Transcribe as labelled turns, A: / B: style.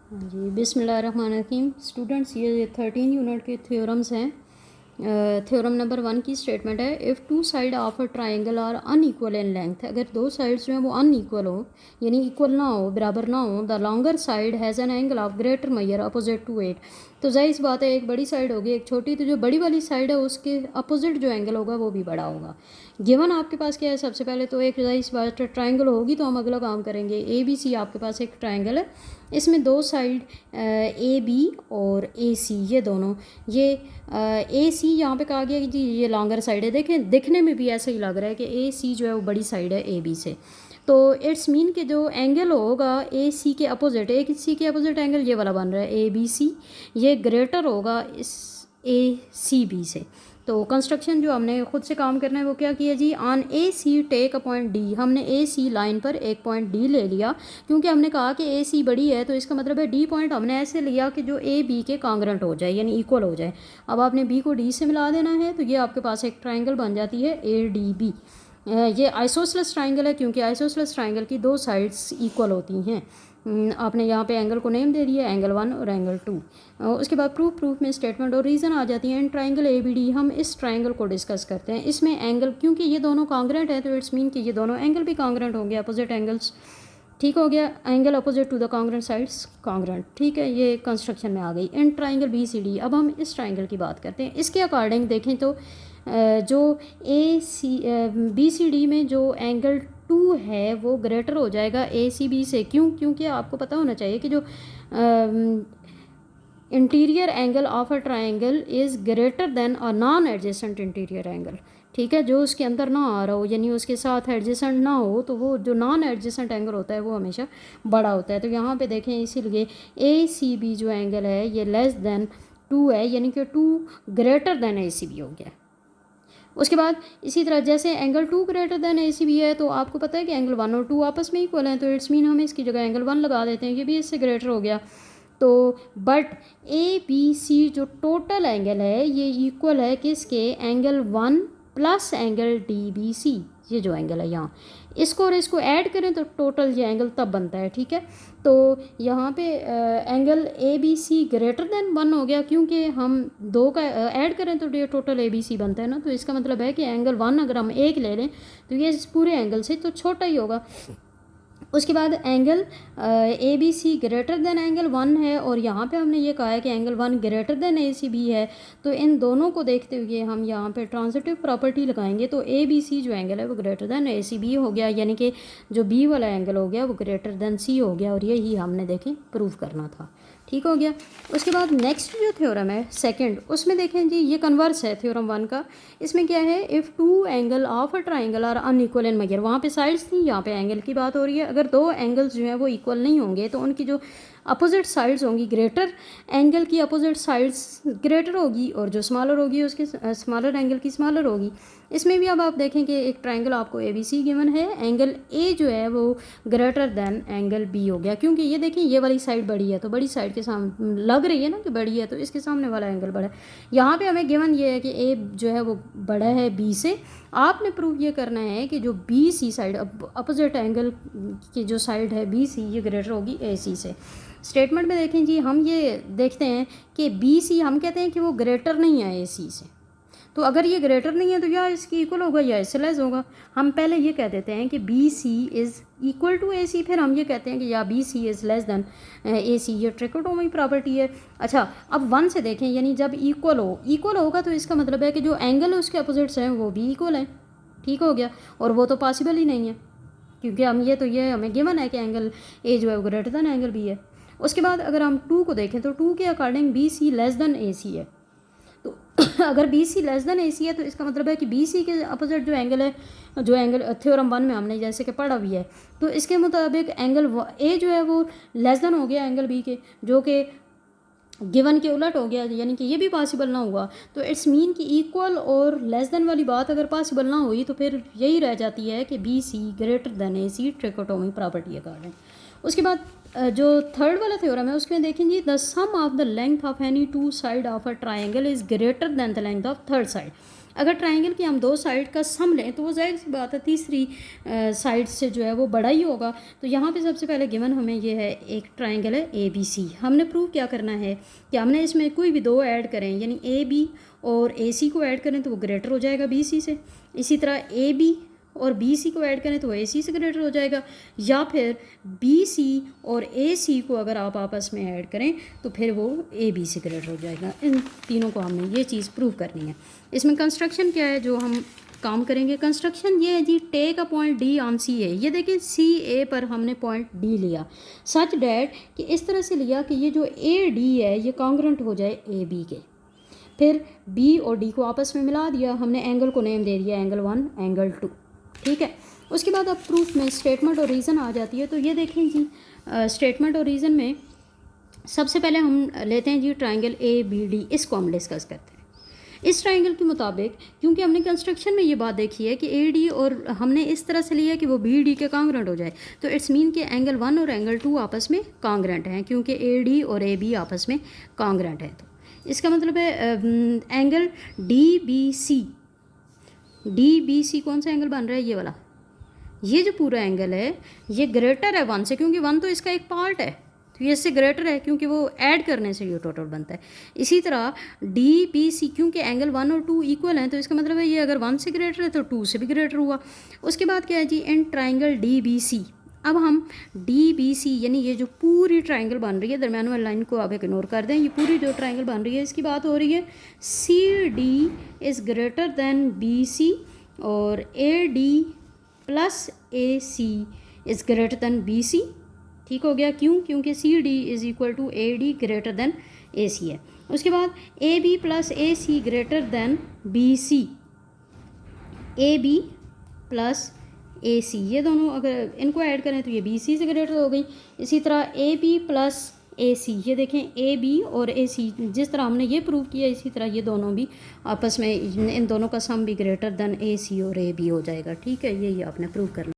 A: हाँ जी, बिस्मिल्लाहिर्रहमानिर्रहीम। स्टूडेंट्स, ये 13 यूनिट के थ्योरम्स हैं। थ्योरम नंबर 1 की स्टेटमेंट है, if two side of a triangle are unequal in length. अगर दो साइड्स जो हैं वो अनइक्वल हो, यानी इक्वल ना हो, बराबर ना हो, the longer side has an angle of greater measure opposite to it. तो जाहिर सी बात है, एक बड़ी साइड होगी एक छोटी, तो जो बड़ी वाली साइड है उसके अपोजिट जो एंगल होगा वो भी बड़ा होगा। गिवन आपके पास क्या है, सबसे पहले तो एक जाहिर सी बात ट्राइंगल होगी तो हम अगला काम करेंगे। ए बी सी आपके पास एक ट्राइंगल है, इसमें दो साइड ए बी और ए सी, ये दोनों, ये ए सी यहाँ पे कहा गया कि जी ये लॉन्गर साइड है। देखें, दिखने में भी ऐसा ही लग रहा है कि ए सी जो है वो बड़ी साइड है ए बी से। तो इट्स मीन कि जो एंगल होगा ए सी के अपोजिट, ए सी के अपोजिट एंगल ये वाला बन रहा है ए बी सी, ये ग्रेटर होगा इस ए सी बी से। तो कंस्ट्रक्शन जो हमने खुद से काम करना है वो क्या किया जी, on A C take a point D. हमने ए सी लाइन पर एक पॉइंट डी ले लिया, क्योंकि हमने कहा कि ए सी बड़ी है, तो इसका मतलब है डी पॉइंट हमने ऐसे लिया कि जो ए बी के कांग्रेंट हो जाए, यानी इक्वल हो जाए। अब आपने बी को डी से मिला देना है, तो ये आपके पास एक ट्राइंगल बन जाती है ए डी बी। ये आइसोसेलेस ट्राइंगल है, क्योंकि आइसोसेलेस ट्राइंगल की दो साइड्स इक्वल होती हैं। आपने यहाँ पे एंगल को नेम दे दिया, एंगल 1 और एंगल 2। उसके बाद प्रूफ में स्टेटमेंट और रीज़न आ जाती है। In triangle A B D हम इस ट्राइंगल को डिस्कस करते हैं। इसमें एंगल, क्योंकि ये दोनों कांग्रेंट है, तो इट्स मीन कि ये दोनों एंगल भी कांग्रेंट होंगे, अपोजिट एंगल्स। ठीक हो गया, angle opposite to the congruent sides congruent. ठीक है, ये कंस्ट्रक्शन में आ गई। In triangle B C D, अब हम इस ट्राइंगल की बात करते हैं। इसके अकॉर्डिंग देखें तो जो ए सी बी सी डी में जो एंगल 2 है वो ग्रेटर हो जाएगा ए सी बी से। क्यों? क्योंकि आपको पता होना चाहिए कि जो interior angle of a triangle is greater then a non adjacent interior angle. ठीक है, जो उसके अंदर ना आ रहा हो, यानी उसके साथ एडजेसेंट ना हो, तो वो जो नॉन एडजेसेंट एंगल होता है वो हमेशा बड़ा होता है। तो यहाँ पे देखें, इसीलिए ए सी बी जो एंगल है ये लेस देन 2 है, यानी कि 2 greater than A C B हो गया। उसके बाद इसी तरह जैसे angle 2 greater than A C B है, तो आपको पता है कि एंगल 1 और 2 आपस में इक्वल हैं, तो इट्स मीन हम इसकी जगह एंगल 1 लगा देते हैं, ये भी इससे ग्रेटर हो गया। तो बट ए बी सी जो टोटल एंगल है ये इक्वल है किसके, angle 1 plus angle D B C. ये जो एंगल है यहाँ, इसको और इसको ऐड करें तो टोटल ये एंगल तब बनता है। ठीक है, तो यहाँ पे angle A B C greater than 1 हो गया, क्योंकि हम दो का ऐड करें तो ये टोटल ए बी सी बनता है ना। तो इसका मतलब है कि एंगल 1 अगर हम एक ले लें तो ये इस पूरे एंगल से तो छोटा ही होगा। उसके बाद angle A B C greater than angle 1 है, और यहाँ पे हमने ये कहा है कि angle 1 greater than A C B है। तो इन दोनों को देखते हुए हम यहाँ पे ट्रांजिटिव प्रॉपर्टी लगाएंगे, तो ए बी सी जो एंगल है वो greater than A C B हो गया, यानी कि जो बी वाला एंगल हो गया वो ग्रेटर देन सी हो गया, और यही हमने देखें प्रूव करना था। ठीक हो गया। उसके बाद नेक्स्ट जो थ्योरम है सेकंड, उसमें देखें जी ये कन्वर्स है थ्योरम 1 का। इसमें क्या है, if two angle of a triangle are unequal in measure, वहाँ पे साइड्स थी, यहाँ पे एंगल की बात हो रही है। अगर दो एंगल्स जो हैं वो इक्वल नहीं होंगे तो उनकी जो अपोजिट साइड्स होंगी, ग्रेटर एंगल की अपोजिट साइड्स ग्रेटर होगी, और जो स्मॉलर होगी उसकी स्मॉलर एंगल की स्मॉलर होगी। इसमें भी अब आप देखें कि एक ट्राइंगल आपको ए बी सी गिवन है, एंगल ए जो है वो ग्रेटर देन एंगल बी हो गया, क्योंकि ये देखें ये वाली साइड बड़ी है, तो बड़ी साइड के सामने लग रही है ना कि बड़ी है, तो इसके सामने वाला एंगल बड़ा है। यहाँ पे हमें गिवन ये है कि ए जो है वो बड़ा है बी से। आपने प्रूव ये करना है कि जो B C side opposite angle की जो साइड है बी सी, ये ग्रेटर होगी ए सी से। स्टेटमेंट में देखें जी, हम ये देखते हैं कि बी सी हम कहते हैं कि वो ग्रेटर नहीं है ए सी से। तो अगर ये ग्रेटर नहीं है तो या इसकी इक्वल होगा या इससे लेस होगा। हम पहले ये कह देते हैं कि B C is equal to A C, फिर हम ये कहते हैं कि या B C is less than A C. ये ट्रिकोटोमी प्रॉपर्टी है। अच्छा, अब 1 से देखें, यानी जब इक्वल होगा तो इसका मतलब है कि जो एंगल उसके अपोजिट्स हैं वो भी इक्वल हैं। ठीक हो गया, और वो तो पॉसिबल ही नहीं है, क्योंकि हम ये हमें गिवन है कि एंगल ए जो है वो ग्रेटर देन एंगल बी है। उसके बाद अगर हम 2 को देखें तो 2 के according B C less than A C है। तो अगर B C less than A C है तो इसका मतलब है कि बी सी के अपोजिट जो एंगल है, जो एंगल थ्योरम 1 में हमने जैसे कि पढ़ा भी है, तो इसके मुताबिक एंगल ए जो है वो लेस देन हो गया एंगल बी के, जो कि गिवन के उलट हो गया, यानी कि ये भी पॉसिबल ना हुआ। तो इट्स मीन कि इक्वल और लेस देन वाली बात अगर पॉसिबल ना हुई तो फिर यही रह जाती है कि B C greater than A C, trichotomy property according. उसके बाद जो थर्ड वाला थ्योरम है उसमें देखें जी, the sum of the length of any two side of a triangle is greater than the length of third side. अगर triangle की हम दो साइड का सम लें तो वो जाहिर सी बात है तीसरी साइड से जो है वो बड़ा ही होगा। तो यहाँ पे सबसे पहले गिवन हमें ये है एक ट्राइंगल है ABC। हमने प्रूव क्या करना है कि हमने इसमें कोई भी दो ऐड करें, यानी AB और AC को ऐड करें तो वो ग्रेटर हो जाएगा BC से। इसी तरह AB और BC को ऐड करें तो AC से ग्रेटर हो जाएगा, या फिर BC और AC को अगर आप आपस में ऐड करें तो फिर वो AB से ग्रेटर हो जाएगा। इन तीनों को हमने ये चीज़ प्रूव करनी है। इसमें कंस्ट्रक्शन क्या है जो हम काम करेंगे? कंस्ट्रक्शन ये है जी, take a point D on CA। ये देखिए CA पर हमने पॉइंट D लिया, सच डैट कि इस तरह से लिया कि ये जो AD है ये कॉन्ग्रुएंट हो जाए AB के। फिर B और D को आपस में मिला दिया, हमने एंगल को नेम दे दिया एंगल 1 एंगल 2, ठीक है। उसके बाद अब प्रूफ में स्टेटमेंट और रीज़न आ जाती है। तो ये देखें जी, स्टेटमेंट और रीज़न में सबसे पहले हम लेते हैं जी ट्राइंगल ABD, इसको हम डिस्कस करते हैं। इस ट्राइंगल के मुताबिक, क्योंकि हमने कंस्ट्रक्शन में ये बात देखी है कि AD और हमने इस तरह से लिया कि वो BD के कॉन्ग्रुएंट हो जाए, तो इट्स मीन कि एंगल 1 और एंगल 2 आपस में कॉन्ग्रुएंट हैं, क्योंकि AD और AB आपस में कॉन्ग्रुएंट है। तो इसका मतलब है एंगल DBC कौन सा एंगल बन रहा है? ये वाला, ये जो पूरा एंगल है ये ग्रेटर है 1 से, क्योंकि 1 तो इसका एक पार्ट है, तो ये इससे ग्रेटर है क्योंकि वो ऐड करने से ये टोटल बनता है। इसी तरह DBC, क्योंकि एंगल 1 और 2 इक्वल हैं, तो इसका मतलब है ये अगर 1 से ग्रेटर है तो 2 से भी ग्रेटर हुआ। उसके बाद क्या है जी, इन ट्राइंगल DBC। अब हम DBC यानी ये जो पूरी ट्राइंगल बन रही है, दरम्यान वाली लाइन को आप इग्नोर कर दें, ये पूरी जो ट्राइंगल बन रही है इसकी बात हो रही है। CD is greater than BC और AD plus AC is greater than BC। ठीक हो गया, क्यों? क्योंकि CD is equal to AD greater than AC है। उसके बाद AB plus AC greater than BC, AB plus AC, ये दोनों अगर इनको ऐड करें तो ये BC से ग्रेटर हो गई। इसी तरह AB प्लस AC, ये देखें AB और AC जिस तरह हमने ये प्रूव किया, इसी तरह ये दोनों भी आपस में, इन दोनों का सम भी ग्रेटर दैन AC और AB हो जाएगा। ठीक है, यही आपने प्रूव करना।